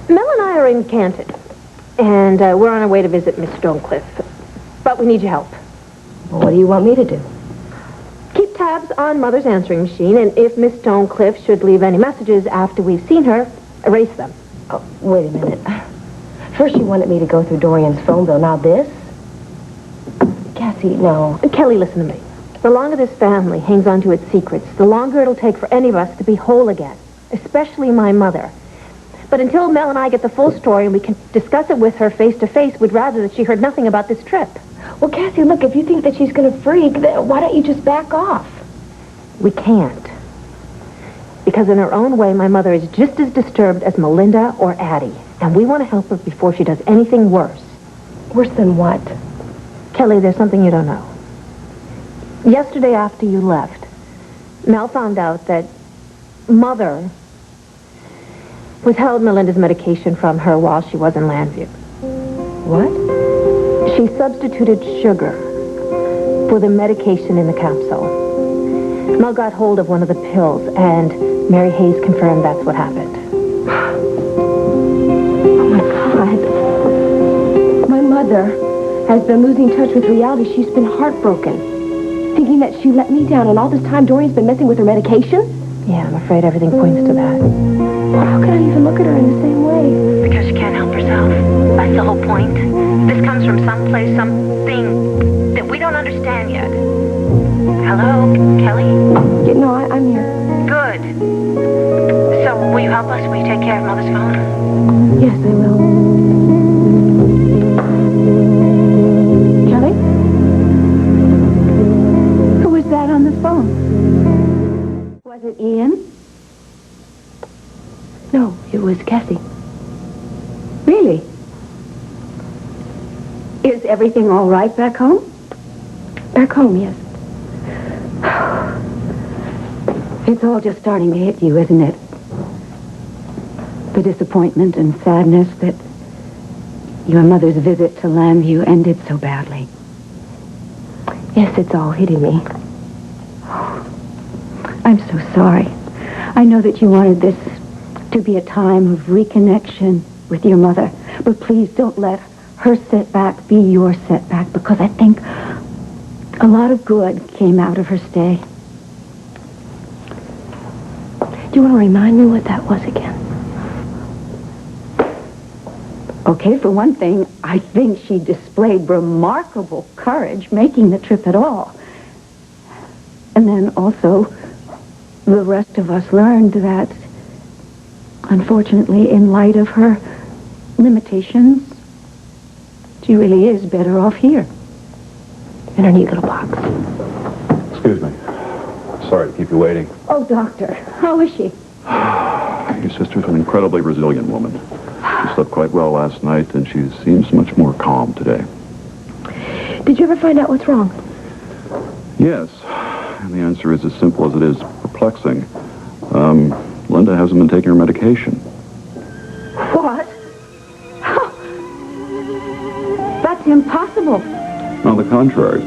Mel and I are in Canton, and we're on our way to visit Miss Stonecliff. But we need your help. Well, what do you want me to do? Keep tabs on Mother's answering machine, and if Miss Stonecliff should leave any messages after we've seen her, erase them. Oh, wait a minute. First you wanted me to go through Dorian's phone bill, now this? Cassie, no. Kelly, listen to me. The longer this family hangs on to its secrets, the longer it'll take for any of us to be whole again, especially my mother. But until Mel and I get the full story and we can discuss it with her face to face, we'd rather that she heard nothing about this trip. Well, Cassie, look, if you think that she's going to freak, then why don't you just back off? We can't. Because in her own way, my mother is just as disturbed as Melinda or Addie. And we want to help her before she does anything worse. Worse than what? Kelly, there's something you don't know. Yesterday after you left, Mel found out that Mother withheld Melinda's medication from her while she was in Landview. What? She substituted sugar for the medication in the capsule. Mel got hold of one of the pills, and Mary Hayes confirmed that's what happened. Oh, my God. My mother has been losing touch with reality. She's been heartbroken, thinking that she let me down, and all this time Dorian's been messing with her medication? Yeah, I'm afraid everything points to that. Well, how can I even look at her in the same way? Because she can't help herself. That's the whole point. This comes from someplace, something that we don't understand yet. Hello, Kelly? Yeah, no, I'm here. Good. So, will you help us? Will you take care of Mother's phone? Yes, I will. Kelly? Who was that on the phone? Was it Ian? No, it was Cassie. Really? Is everything all right back home? Back home, yes. It's all just starting to hit you, isn't it? The disappointment and sadness that your mother's visit to Landview ended so badly. Yes, it's all hitting me. I'm so sorry. I know that you wanted this to be a time of reconnection with your mother, but please don't let her setback be your setback, because I think a lot of good came out of her stay. Do you want to remind me what that was again? Okay, for one thing, I think she displayed remarkable courage making the trip at all. And then also, the rest of us learned that, unfortunately, in light of her limitations, she really is better off here, in her neat little box. Excuse me. Sorry to keep you waiting. Oh, Doctor, how is she? Your sister's an incredibly resilient woman. She slept quite well last night, and she seems much more calm today. Did you ever find out what's wrong? Yes, and the answer is as simple as it is perplexing. Linda hasn't been taking her medication. What? That's impossible. On the contrary,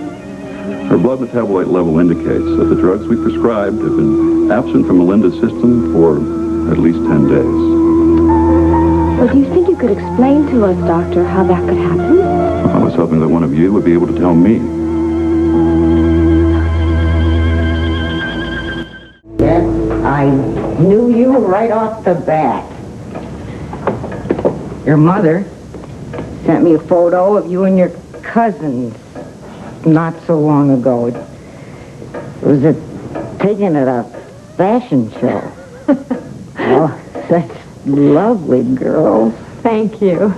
her blood metabolite level indicates that the drugs we prescribed have been absent from Melinda's system for at least 10 days. Well, do you think you could explain to us, Doctor, how that could happen? I was hoping that one of you would be able to tell me. Yes, I knew you right off the bat. Your mother sent me a photo of you and your cousins not so long ago. It was taken at a fashion show. Oh, such lovely girls. Thank you.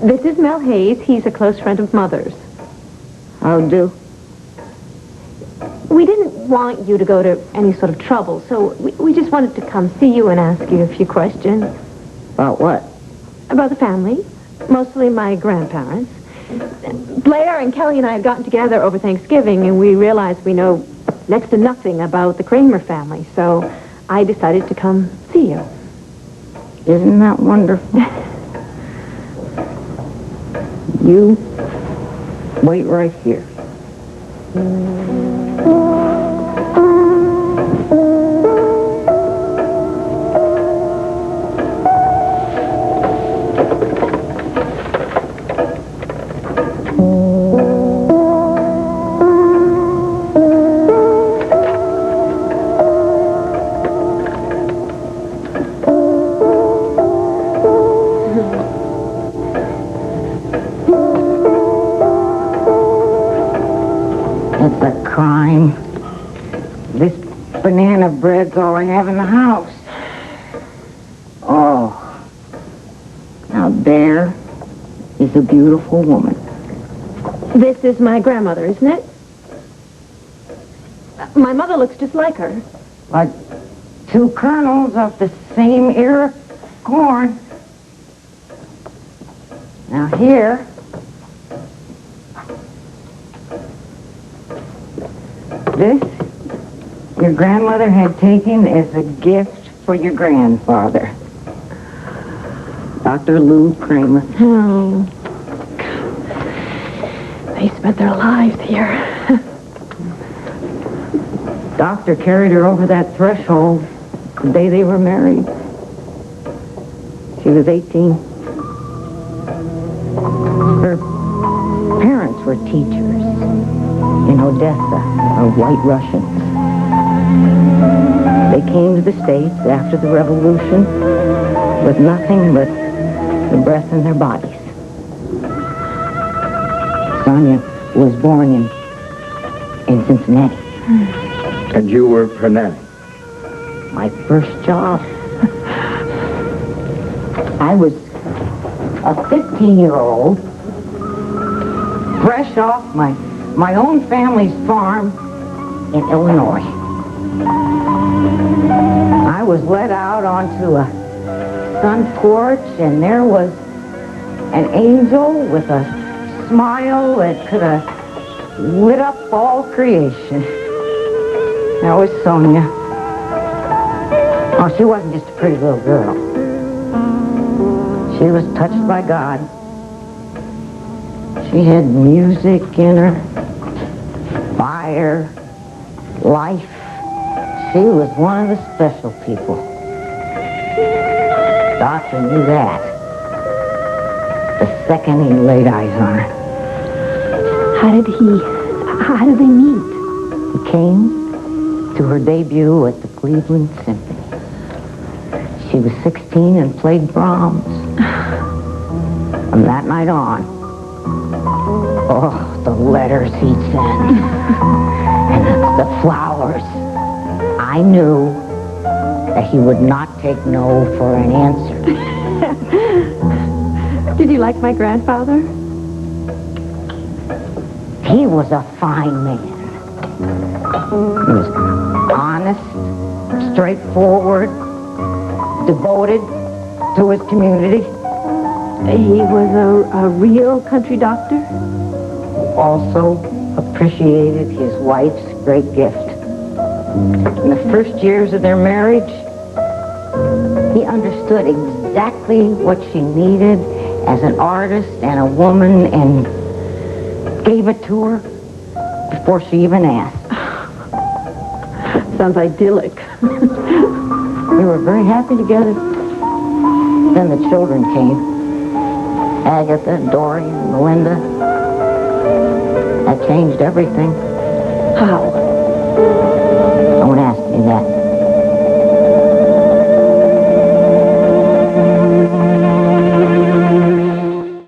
This is Mel Hayes. He's a close friend of Mother's. How do? We didn't want you to go to any sort of trouble, so we just wanted to come see you and ask you a few questions. About what? About the family, mostly my grandparents. Blair and Kelly and I had gotten together over Thanksgiving, and we realized we know next to nothing about the Cramer family, so I decided to come see you. Isn't that wonderful? You wait right here. time. This banana bread's all I have in the house. Oh. Now there is a beautiful woman. This is my grandmother, isn't it? My mother looks just like her. Like 2 kernels of the same ear of corn. Now here, this your grandmother had taken as a gift for your grandfather, Dr. Louis Cramer. Oh. They spent their lives here. Doctor carried her over that threshold the day they were married. She was 18. Her parents were teachers in Odessa, of White Russians. They came to the States after the Revolution with nothing but the breath in their bodies. Sonya was born in Cincinnati. And you were her nanny? My first job. I was a 15-year-old, fresh off my own family's farm in Illinois. I was led out onto a front porch, and there was an angel with a smile that could have lit up all creation. That was Sonya. Oh, she wasn't just a pretty little girl. She was touched by God. She had music in her, fire, life. She was one of the special people. Doctor knew that the second he laid eyes on her. How did they meet? He came to her debut at the Cleveland Symphony. She was 16 and played Brahms. From that night on, oh, the letters he'd send, and the flowers. I knew that he would not take no for an answer. Did you like my grandfather? He was a fine man. He was honest, straightforward, devoted to his community. He was a real country doctor? Also appreciated his wife's great gift. In the first years of their marriage, he understood exactly what she needed as an artist and a woman and gave it to her before she even asked. Sounds idyllic. They were very happy together. Then the children came. Agatha, Dorian, Melinda. That changed everything. How? Don't ask me that.